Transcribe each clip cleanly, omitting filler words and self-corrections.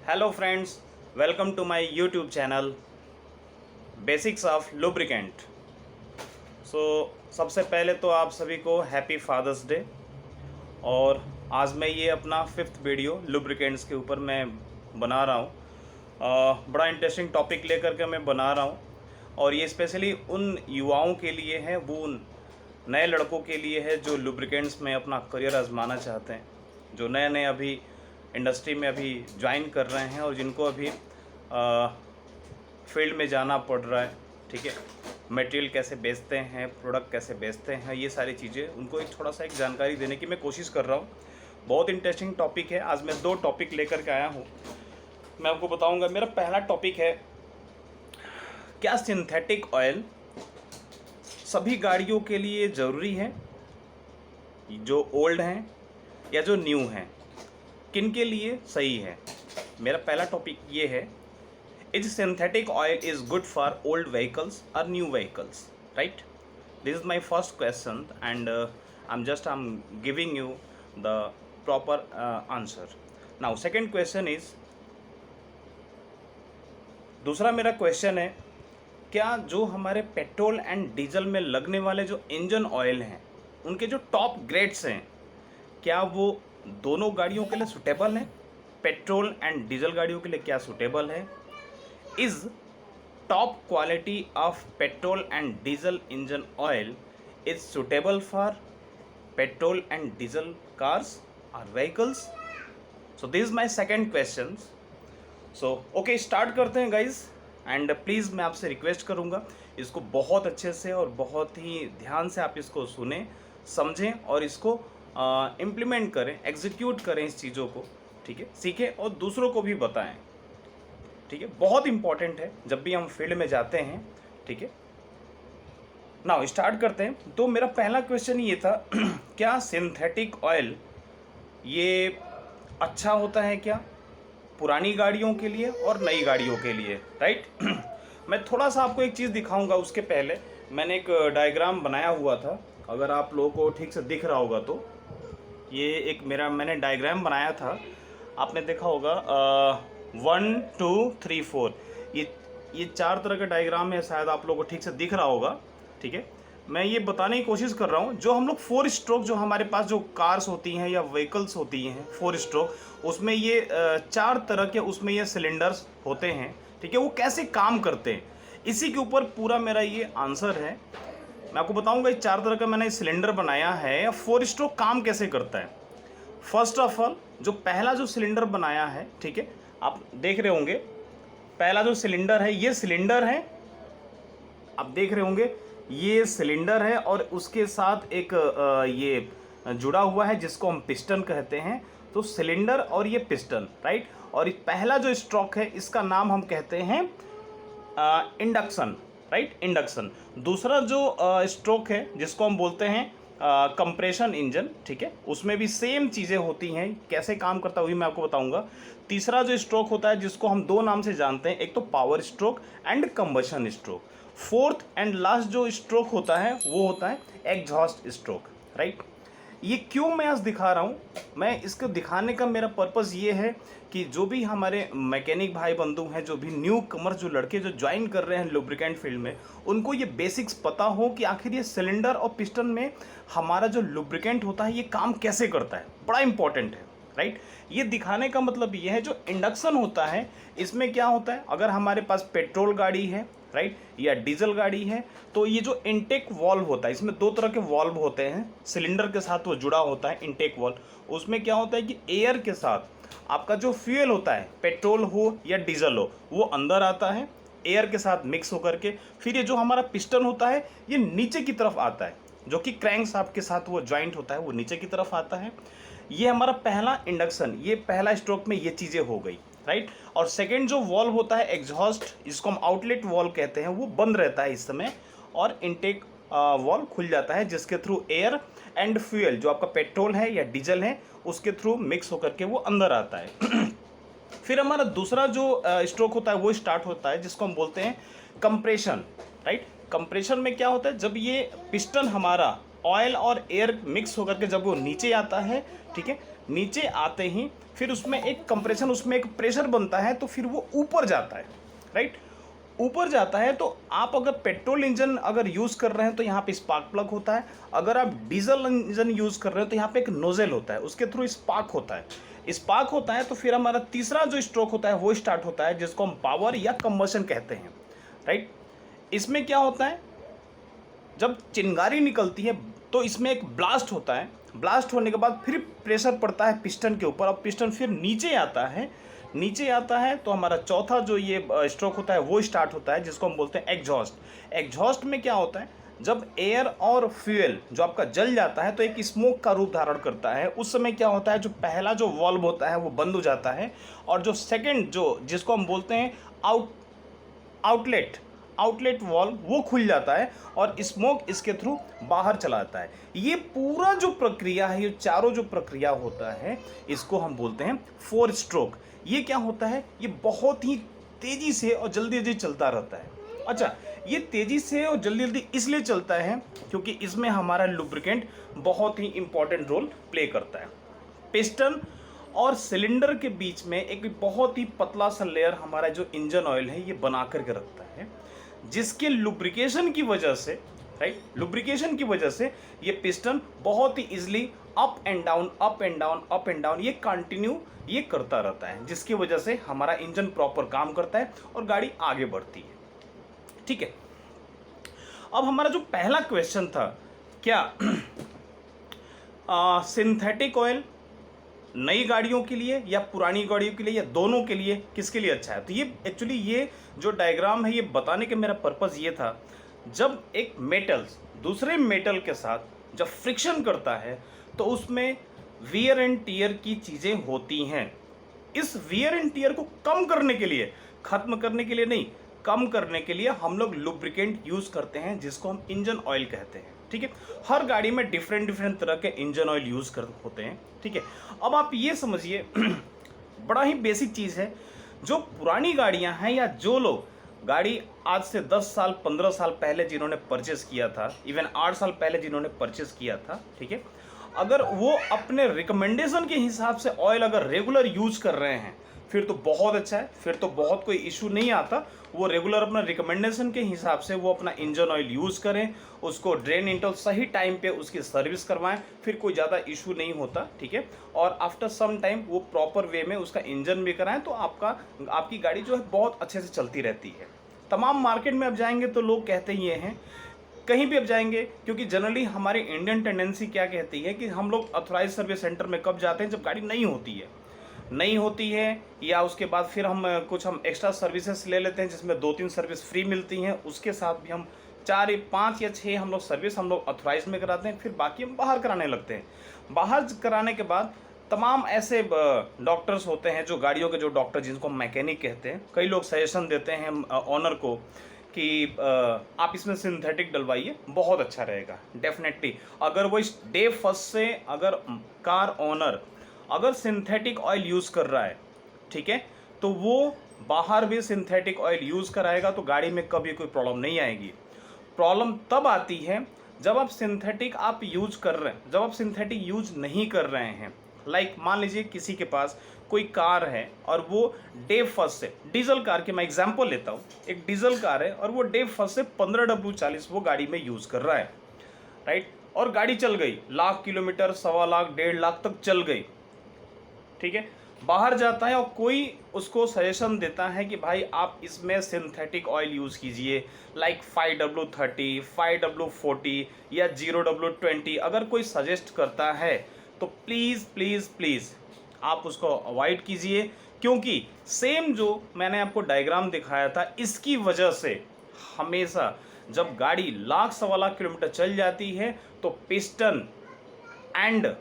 Hello friends, welcome to my YouTube channel basics of lubricant. सबसे पहले तो आप सभी को हैप्पी फादर्स डे। और आज मैं ये अपना 5th वीडियो लुब्रिकेंट्स के ऊपर मैं बना रहा हूँ। बड़ा इंटरेस्टिंग टॉपिक लेकर के मैं बना रहा हूँ और ये स्पेशली उन युवाओं के लिए है, वो उन नए लड़कों के लिए है जो लुब्रिकेंट्स में अपना करियर आजमाना चाहते हैं, जो नए नए अभी इंडस्ट्री में अभी ज्वाइन कर रहे हैं और जिनको अभी फील्ड में जाना पड़ रहा है। ठीक है, मटेरियल कैसे बेचते हैं, प्रोडक्ट कैसे बेचते हैं, ये सारी चीज़ें उनको एक थोड़ा सा एक जानकारी देने की मैं कोशिश कर रहा हूँ। बहुत इंटरेस्टिंग टॉपिक है। आज मैं 2 टॉपिक लेकर के आया हूँ, मैं आपको बताऊँगा। मेरा पहला टॉपिक है, क्या सिंथेटिक ऑयल सभी गाड़ियों के लिए ज़रूरी है, जो ओल्ड हैं या जो न्यू हैं, किन के लिए सही है। मेरा पहला टॉपिक ये है, is synthetic oil is good for old vehicles और new vehicles, right? This is my first question and I am giving you the proper answer. Now second question is, दूसरा मेरा क्वेश्चन है, क्या जो हमारे पेट्रोल एंड डीजल में लगने वाले जो इंजन ऑयल हैं, उनके जो टॉप ग्रेड्स हैं, क्या वो दोनों गाड़ियों के लिए सूटेबल है? पेट्रोल एंड डीजल गाड़ियों के लिए क्या सूटेबल है? Is top quality of petrol and diesel engine oil is suitable for petrol and diesel cars और vehicles? So this is my second question. Okay, start करते हैं गाइज। एंड प्लीज़ मैं आपसे रिक्वेस्ट करूंगा, इसको बहुत अच्छे से और बहुत ही ध्यान से आप इसको सुने, समझें और इसको इम्प्लीमेंट करें, एग्जीक्यूट करें इस चीज़ों को। ठीक है, सीखें और दूसरों को भी बताएं। ठीक है, बहुत इंपॉर्टेंट है जब भी हम फील्ड में जाते हैं। ठीक है, नाउ स्टार्ट करते हैं। तो मेरा पहला क्वेश्चन ये था क्या सिंथेटिक ऑयल ये अच्छा होता है क्या पुरानी गाड़ियों के लिए और नई गाड़ियों के लिए, राइट? मैं थोड़ा सा आपको एक चीज़ दिखाऊंगा। उसके पहले मैंने एक डायग्राम बनाया हुआ था, अगर आप लोगों को ठीक से दिख रहा होगा तो ये एक मैंने डायग्राम बनाया था, आपने देखा होगा 1 2 3 4, ये 4 तरह का डायग्राम है, शायद आप लोगों को ठीक से दिख रहा होगा। ठीक है, मैं ये बताने की कोशिश कर रहा हूँ, जो हम लोग 4 स्ट्रोक, जो हमारे पास जो कार्स होती हैं या व्हीकल्स होती हैं 4 स्ट्रोक, उसमें ये 4 तरह के उसमें ये सिलेंडर्स होते हैं। ठीक है, वो कैसे काम करते हैं, इसी के ऊपर पूरा मेरा ये आंसर है। मैं आपको बताऊंगा ये 4 तरह का मैंने सिलेंडर बनाया है, या 4 स्ट्रोक काम कैसे करता है। फर्स्ट ऑफ ऑल, जो पहला जो सिलेंडर बनाया है, ठीक है, आप देख रहे होंगे, पहला जो सिलेंडर है, ये सिलेंडर है, आप देख रहे होंगे ये सिलेंडर है और उसके साथ एक ये जुड़ा हुआ है जिसको हम पिस्टन कहते हैं। तो सिलेंडर और ये पिस्टन, राइट? और पहला जो स्ट्रोक है इसका नाम हम कहते हैं इंडक्शन, राइट? इंडक्शन। दूसरा जो स्ट्रोक है जिसको हम बोलते हैं कंप्रेशन इंजन। ठीक है, उसमें भी सेम चीज़ें होती हैं, कैसे काम करता है वही मैं आपको बताऊंगा। तीसरा जो स्ट्रोक होता है जिसको हम 2 नाम से जानते हैं, एक तो power stroke and combustion stroke. Fourth and last जो स्ट्रोक होता है वो होता है एग्जॉस्ट स्ट्रोक, राइट? ये क्यों मैं आज दिखा रहा हूँ, मैं इसको दिखाने का मेरा पर्पज़ ये है कि जो भी हमारे मैकेनिक भाई बंधु हैं, जो भी न्यू कमर, जो लड़के जो ज्वाइन कर रहे हैं लुब्रिकेंट फील्ड में, उनको ये बेसिक्स पता हो कि आखिर ये सिलेंडर और पिस्टन में हमारा जो लुब्रिकेंट होता है ये काम कैसे करता है। बड़ा इंपॉर्टेंट है, राइट? ये दिखाने का मतलब ये है, जो इंडक्शन होता है इसमें क्या होता है, अगर हमारे पास पेट्रोल गाड़ी है, राइट, या डीजल गाड़ी है, तो ये जो इनटेक वॉल्व होता है, इसमें 2 तरह के वॉल्व होते हैं, सिलेंडर के साथ वो जुड़ा होता है इनटेक वॉल्व। उसमें क्या होता है कि एयर के साथ आपका जो फ्यूल होता है, पेट्रोल हो या डीजल हो, वो अंदर आता है एयर के साथ मिक्स होकर के। फिर ये जो हमारा पिस्टन होता है ये नीचे की तरफ आता है, जो कि क्रैंक शाफ्ट के साथ वो ज्वाइंट होता है, वो नीचे की तरफ आता है। ये हमारा पहला इंडक्शन, ये पहला स्ट्रोक में ये चीज़ें हो गई, राइट? और सेकेंड जो वॉल्व होता है एग्जॉस्ट, जिसको हम आउटलेट वॉल्व कहते हैं, वो बंद रहता है इस समय, और इनटेक वॉल्व खुल जाता है, जिसके थ्रू एयर एंड फ्यूल, जो आपका पेट्रोल है या डीजल है, उसके थ्रू मिक्स होकर के वो अंदर आता है। फिर हमारा दूसरा जो स्ट्रोक होता है वो स्टार्ट होता है, जिसको हम बोलते हैं कंप्रेशन, राइट? कंप्रेशन में क्या होता है, जब ये पिस्टन हमारा ऑयल और एयर मिक्स होकर के जब वो नीचे आता है, ठीक है, नीचे आते ही फिर उसमें एक कंप्रेशन, उसमें एक प्रेशर बनता है, तो फिर वो ऊपर जाता है, राइट। ऊपर जाता है तो आप अगर पेट्रोल इंजन अगर यूज़ कर रहे हैं तो यहाँ पे स्पार्क प्लग होता है, अगर आप डीजल इंजन यूज़ कर रहे हो तो यहाँ पे एक नोजल होता है, उसके थ्रू स्पार्क होता है। स्पार्क होता है तो फिर हमारा तीसरा जो स्ट्रोक होता है वो स्टार्ट होता है, जिसको हम पावर या कंबशन कहते हैं, राइट। इसमें क्या होता है, जब चिंगारी निकलती है तो इसमें एक ब्लास्ट होता है, ब्लास्ट होने के बाद फिर प्रेशर पड़ता है पिस्टन के ऊपर, अब पिस्टन फिर नीचे आता है, नीचे आता है तो हमारा चौथा जो ये स्ट्रोक होता है वो स्टार्ट होता है, जिसको हम बोलते हैं एग्जॉस्ट। एग्जॉस्ट में क्या होता है, जब एयर और फ्यूल जो आपका जल जाता है तो एक स्मोक का रूप धारण करता है, उस समय क्या होता है, जो पहला जो वॉल्व होता है वो बंद हो जाता है, और जो सेकंड जो जिसको हम बोलते हैं आउटलेट वॉल्व वो खुल जाता है और स्मोक इसके थ्रू बाहर चला जाता है। ये पूरा जो प्रक्रिया है, ये चारों जो प्रक्रिया होता है, इसको हम बोलते हैं 4 स्ट्रोक। ये क्या होता है, ये बहुत ही तेज़ी से और जल्दी जल्दी चलता रहता है। अच्छा, ये तेज़ी से और जल्दी जल्दी इसलिए चलता है क्योंकि इसमें हमारा लुब्रिकेंट बहुत ही इंपॉर्टेंट रोल प्ले करता है। पिस्टन और सिलेंडर के बीच में एक बहुत ही पतला सा लेयर हमारा जो इंजन ऑयल है ये बना करके रखता है, जिसके लुब्रिकेशन की वजह से, राइट, लुब्रिकेशन की वजह से ये पिस्टन बहुत ही easily up and down up and down up and down ये कंटिन्यू ये करता रहता है, जिसकी वजह से हमारा इंजन प्रॉपर काम करता है और गाड़ी आगे बढ़ती है। ठीक है, अब हमारा जो पहला क्वेश्चन था, क्या सिंथेटिक ऑयल नई गाड़ियों के लिए या पुरानी गाड़ियों के लिए या दोनों के लिए किसके लिए अच्छा है? तो ये एक्चुअली ये जो डायग्राम है ये बताने के मेरा पर्पज़ ये था, जब एक मेटल्स दूसरे मेटल के साथ जब फ्रिक्शन करता है तो उसमें वियर एंड टियर की चीज़ें होती हैं। इस वियर एंड टियर को कम करने के लिए, ख़त्म करने के लिए नहीं, कम करने के लिए हम लोग लुब्रिकेंट यूज़ करते हैं, जिसको हम इंजन ऑयल कहते हैं। ठीक है, हर गाड़ी में डिफरेंट डिफरेंट तरह के इंजन ऑयल यूज़ कर होते हैं। ठीक है, अब आप ये समझिए बड़ा ही बेसिक चीज़ है, जो पुरानी गाड़ियां हैं या जो लोग गाड़ी आज से 10 साल 15 साल पहले जिन्होंने परचेस किया था, इवन 8 साल पहले जिन्होंने परचेस किया था, ठीक है, अगर वो अपने रिकमेंडेशन के हिसाब से ऑयल अगर रेगुलर यूज कर रहे हैं फिर तो बहुत अच्छा है, फिर तो बहुत कोई इशू नहीं आता। वो रेगुलर अपना रिकमेंडेशन के हिसाब से वो अपना इंजन ऑयल यूज़ करें, उसको ड्रेन इंटरवल सही टाइम पे उसकी सर्विस करवाएं, फिर कोई ज़्यादा इशू नहीं होता। ठीक है, और आफ्टर सम टाइम वो प्रॉपर वे में उसका इंजन भी कराएं तो आपकी गाड़ी जो है बहुत अच्छे से चलती रहती है। तमाम मार्केट में अब जाएंगे तो लोग कहते ही ये हैं, कहीं भी अब जाएंगे, क्योंकि जनरली हमारी इंडियन टेंडेंसी क्या कहती है कि हम लोग ऑथराइज सर्विस सेंटर में कब जाते हैं, जब गाड़ी नहीं होती है या उसके बाद फिर हम एक्स्ट्रा सर्विसेज ले लेते हैं जिसमें 2-3 सर्विस फ्री मिलती हैं, उसके साथ भी हम 4 5 या 6 हम लोग सर्विस हम लोग ऑथराइज में कराते हैं, फिर बाकी हम बाहर कराने लगते हैं। बाहर कराने के बाद तमाम ऐसे डॉक्टर्स होते हैं, जो गाड़ियों के जो डॉक्टर जिनको हम मैकेनिक कहते हैं, कई लोग सजेशन देते हैं ऑनर को कि आप इसमें सिंथेटिक डलवाइए, बहुत अच्छा रहेगा। डेफिनेटली अगर वो इस डे फर्स्ट से अगर कार ऑनर अगर सिंथेटिक ऑयल यूज़ कर रहा है, ठीक है, तो वो बाहर भी सिंथेटिक ऑयल यूज़ कराएगा तो गाड़ी में कभी कोई प्रॉब्लम नहीं आएगी। प्रॉब्लम तब आती है जब आप सिंथेटिक यूज़ कर रहे हैं, जब आप सिंथेटिक यूज नहीं कर रहे हैं। लाइक मान लीजिए किसी के पास कोई कार है और वो डे फर्स्ट से, डीजल कार की मैं एग्जांपल लेता हूँ, एक डीजल कार है और वो डे फर्स्ट से 15W40 वो गाड़ी में यूज़ कर रहा है, राइट, और गाड़ी चल गई, लाख किलोमीटर, 1.25 लाख 1.5 लाख तक चल गई। ठीक है, बाहर जाता है और कोई उसको सजेशन देता है कि भाई आप इसमें सिंथेटिक ऑयल यूज़ कीजिए, लाइक 5W30, 5W40 या 0W20, अगर कोई सजेस्ट करता है तो प्लीज़ प्लीज़ प्लीज़ आप उसको अवॉइड कीजिए, क्योंकि सेम जो मैंने आपको डायग्राम दिखाया था, इसकी वजह से हमेशा जब गाड़ी लाख 1.25 लाख किलोमीटर चल जाती है तो पिस्टन एंड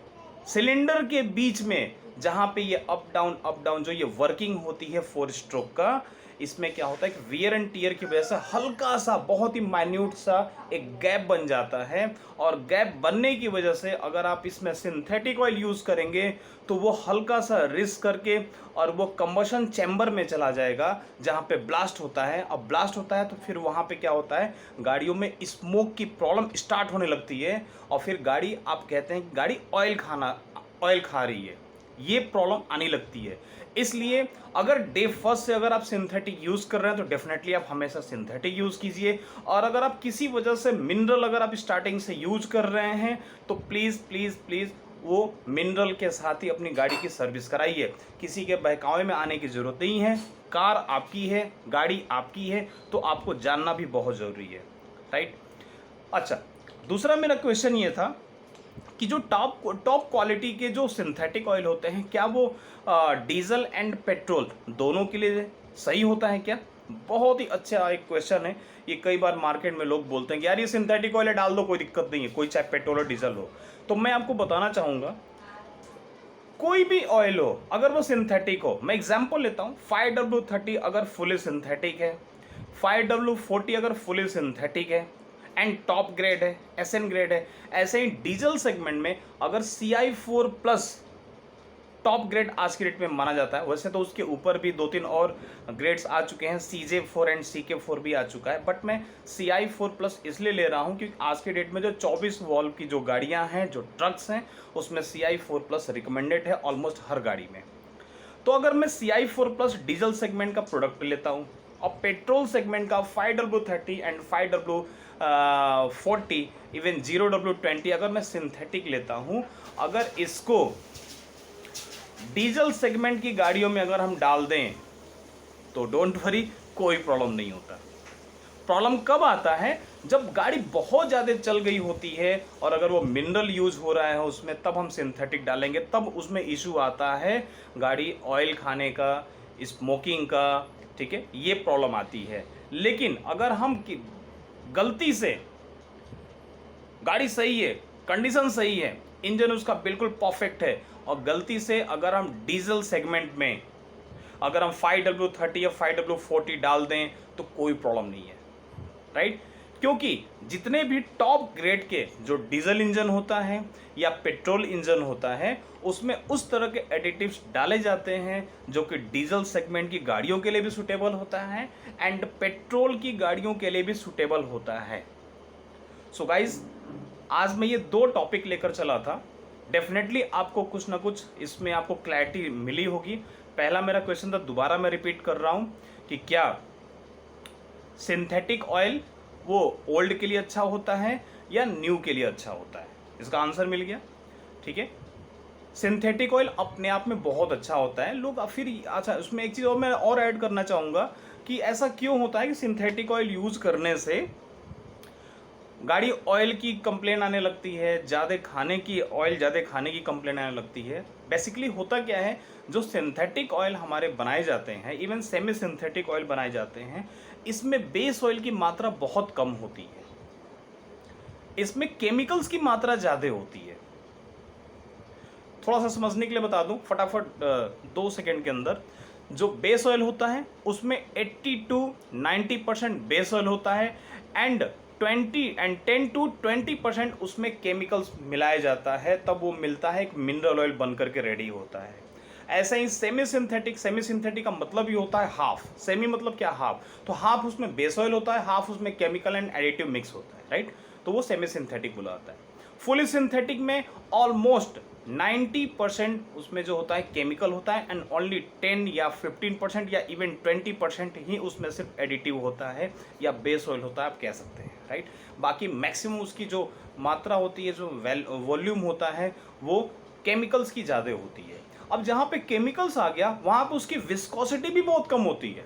सिलेंडर के बीच में जहाँ पे ये अप डाउन जो ये वर्किंग होती है 4 स्ट्रोक का, इसमें क्या होता है कि वियर एंड टियर की वजह से हल्का सा, बहुत ही माइन्यूट सा एक गैप बन जाता है, और गैप बनने की वजह से अगर आप इसमें सिंथेटिक ऑयल यूज़ करेंगे तो वो हल्का सा रिस्क करके और वो कंबशन चैम्बर में चला जाएगा जहाँ पे ब्लास्ट होता है। अब ब्लास्ट होता है तो फिर वहाँ पे क्या होता है, गाड़ियों में स्मोक की प्रॉब्लम स्टार्ट होने लगती है और फिर गाड़ी, आप कहते हैं कि गाड़ी ऑयल खा रही है। ये प्रॉब्लम आने लगती है। इसलिए अगर डे फर्स्ट से अगर आप सिंथेटिक यूज़ कर रहे हैं तो डेफिनेटली आप हमेशा सिंथेटिक यूज़ कीजिए। और अगर आप किसी वजह से मिनरल अगर आप स्टार्टिंग से यूज कर रहे हैं तो प्लीज़ प्लीज़ प्लीज़ वो मिनरल के साथ ही अपनी गाड़ी की सर्विस कराइए। किसी के बहकावे में आने की ज़रूरत नहीं है। कार आपकी है, गाड़ी आपकी है, तो आपको जानना भी बहुत ज़रूरी है, राइट। अच्छा, दूसरा मेरा क्वेश्चन ये था कि जो टॉप क्वालिटी के जो सिंथेटिक ऑयल होते हैं क्या वो डीजल एंड पेट्रोल दोनों के लिए सही होता है क्या? बहुत ही अच्छा एक क्वेश्चन है। ये कई बार मार्केट में लोग बोलते हैं कि यार ये सिंथेटिक ऑयल है, डाल दो, कोई दिक्कत नहीं है, कोई चाहे पेट्रोल और डीजल हो। तो मैं आपको बताना चाहूँगा, कोई भी ऑयल हो अगर वो सिंथेटिक हो, मैं एग्जांपल लेता हूँ, 5W30 अगर फुली सिंथेटिक है, 5W40 अगर फुली सिंथेटिक है एंड टॉप ग्रेड है, SN ग्रेड है, ऐसे ही डीजल सेगमेंट में अगर CI4 प्लस टॉप ग्रेड आज की डेट में माना जाता है। वैसे तो उसके ऊपर भी 2-3 और ग्रेड्स आ चुके हैं, CJ4 एंड CK4 भी आ चुका है, बट मैं CI4 प्लस इसलिए ले रहा हूं क्योंकि आज के डेट में जो 24 वॉल्व की जो गाड़ियां हैं, जो ट्रक्स हैं, उसमें CI4 प्लस रिकमेंडेड है ऑलमोस्ट हर गाड़ी में। तो अगर मैं CI4 प्लस डीजल सेगमेंट का प्रोडक्ट लेता हूँ और पेट्रोल सेगमेंट का 5W30 and 5W40 even 0W20 अगर मैं सिंथेटिक लेता हूँ, अगर इसको डीजल सेगमेंट की गाड़ियों में अगर हम डाल दें तो डोंट वरी, कोई प्रॉब्लम नहीं होता। प्रॉब्लम कब आता है? जब गाड़ी बहुत ज़्यादा चल गई होती है और अगर वो मिनरल यूज हो रहा है उसमें, तब हम सिंथेटिक डालेंगे, तब उसमें इशू आता है गाड़ी ऑयल खाने का, स्मोकिंग का, ठीक है, ये प्रॉब्लम आती है। लेकिन अगर हम गलती से, गाड़ी सही है, कंडीशन सही है, इंजन उसका बिल्कुल परफेक्ट है, और गलती से अगर हम डीजल सेगमेंट में अगर हम 5W30 या 5W40 डाल दें तो कोई प्रॉब्लम नहीं है, राइट। क्योंकि जितने भी टॉप ग्रेड के जो डीजल इंजन होता है या पेट्रोल इंजन होता है, उसमें उस तरह के एडिटिव्स डाले जाते हैं जो कि डीजल सेगमेंट की गाड़ियों के लिए भी सूटेबल होता है एंड पेट्रोल की गाड़ियों के लिए भी सूटेबल होता है। सो गाइज, आज मैं ये 2 टॉपिक लेकर चला था। डेफिनेटली आपको कुछ ना कुछ इसमें आपको क्लैरिटी मिली होगी। पहला मेरा क्वेश्चन था, दोबारा मैं रिपीट कर रहा हूँ कि क्या सिंथेटिक ऑयल वो ओल्ड के लिए अच्छा होता है या न्यू के लिए अच्छा होता है? इसका आंसर मिल गया, ठीक है। सिंथेटिक ऑयल अपने आप में बहुत अच्छा होता है। लोग फिर अच्छा, उसमें एक चीज़ और मैं और ऐड करना चाहूँगा कि ऐसा क्यों होता है कि सिंथेटिक ऑयल यूज़ करने से गाड़ी ऑयल की कंप्लेन आने लगती है, ज़्यादा खाने की कंप्लेन आने लगती है। बेसिकली होता क्या है, जो सिंथेटिक ऑयल हमारे बनाए जाते हैं, इवन सेमी सिंथेटिक ऑयल बनाए जाते हैं, इसमें बेस ऑयल की मात्रा बहुत कम होती है, इसमें केमिकल्स की मात्रा ज़्यादा होती है। थोड़ा सा समझने के लिए बता दूं फटाफट 2 सेकेंड के अंदर। जो बेस ऑयल होता है उसमें 80 to 90% बेस ऑयल होता है एंड 10 to 20% उसमें केमिकल्स मिलाया जाता है, तब वो मिलता है, एक मिनरल ऑयल बन करके रेडी होता है। ऐसा ही सेमी सिंथेटिक का मतलब ही होता है हाफ। सेमी मतलब क्या? हाफ। तो हाफ उसमें बेस ऑयल होता है, हाफ उसमें केमिकल एंड एडिटिव मिक्स होता है, राइट। तो वो सेमी सिंथेटिक बोला जाता है। फुली सिंथेटिक में ऑलमोस्ट 90% उसमें जो होता है केमिकल होता है एंड ओनली 10 या 15% या इवन 20% ही उसमें सिर्फ एडिटिव होता है या बेस ऑयल होता है, आप कह सकते हैं, राइट। बाकी मैक्सिमम उसकी जो मात्रा होती है, जो वॉल्यूम होता है, वो केमिकल्स की ज़्यादा होती है। अब जहाँ पे केमिकल्स आ गया वहाँ पे उसकी विस्कोसिटी भी बहुत कम होती है।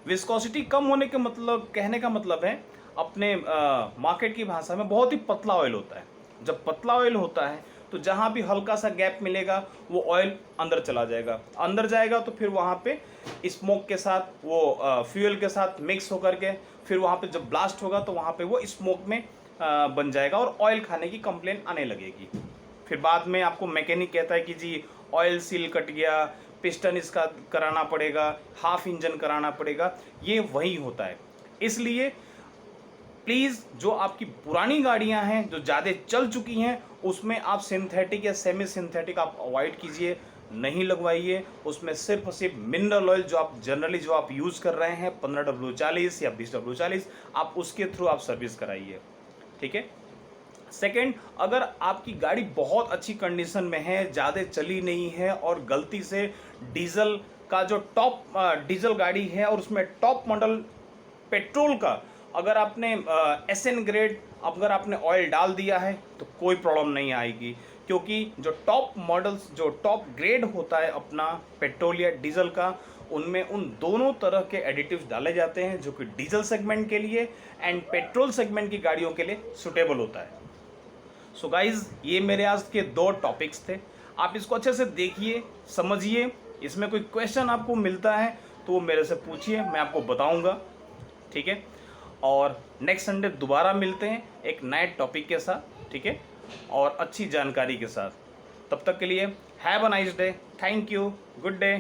विस्कोसिटी कम होने के मतलब, कहने का मतलब है अपने मार्केट की भाषा में, बहुत ही पतला ऑयल होता है। जब पतला ऑयल होता है तो जहाँ भी हल्का सा गैप मिलेगा वो ऑयल अंदर चला जाएगा, अंदर जाएगा तो फिर वहाँ पे स्मोक के साथ, वो फ्यूल के साथ मिक्स होकर के फिर वहाँ पे जब ब्लास्ट होगा तो वहाँ पे वो स्मोक में बन जाएगा और ऑयल खाने की कंप्लेन आने लगेगी। फिर बाद में आपको मैकेनिक कहता है कि जी ऑयल सील कट गया, पिस्टन इसका कराना पड़ेगा, हाफ इंजन कराना पड़ेगा, ये वही होता है। इसलिए प्लीज़ जो आपकी पुरानी गाड़ियां हैं, जो ज़्यादा चल चुकी हैं, उसमें आप सिंथेटिक या सेमी सिंथेटिक आप अवॉइड कीजिए, नहीं लगवाइए। उसमें सिर्फ और सिर्फ मिनरल ऑयल जो आप जनरली जो आप यूज़ कर रहे हैं 15W40 या 20W40, आप उसके थ्रू आप सर्विस कराइए, ठीक है। सेकंड, अगर आपकी गाड़ी बहुत अच्छी कंडीशन में है, ज़्यादा चली नहीं है और गलती से डीजल का जो टॉप डीजल गाड़ी है और उसमें टॉप मॉडल पेट्रोल का अगर आपने एसएन ग्रेड अगर आपने ऑयल डाल दिया है तो कोई प्रॉब्लम नहीं आएगी, क्योंकि जो टॉप मॉडल्स जो टॉप ग्रेड होता है अपना पेट्रोल या डीजल का, उनमें उन दोनों तरह के एडिटिव्स डाले जाते हैं जो कि डीजल सेगमेंट के लिए एंड पेट्रोल सेगमेंट की गाड़ियों के लिए सुटेबल होता है। सो गाइज, ये मेरे आज के 2 टॉपिक्स थे। आप इसको अच्छे से देखिए, समझिए। इसमें कोई क्वेश्चन आपको मिलता है तो वो मेरे से पूछिए, मैं आपको बताऊंगा, ठीक है। और नेक्स्ट संडे दोबारा मिलते हैं एक नए टॉपिक के साथ, ठीक है, और अच्छी जानकारी के साथ। तब तक के लिए have a nice day, thank you, good day.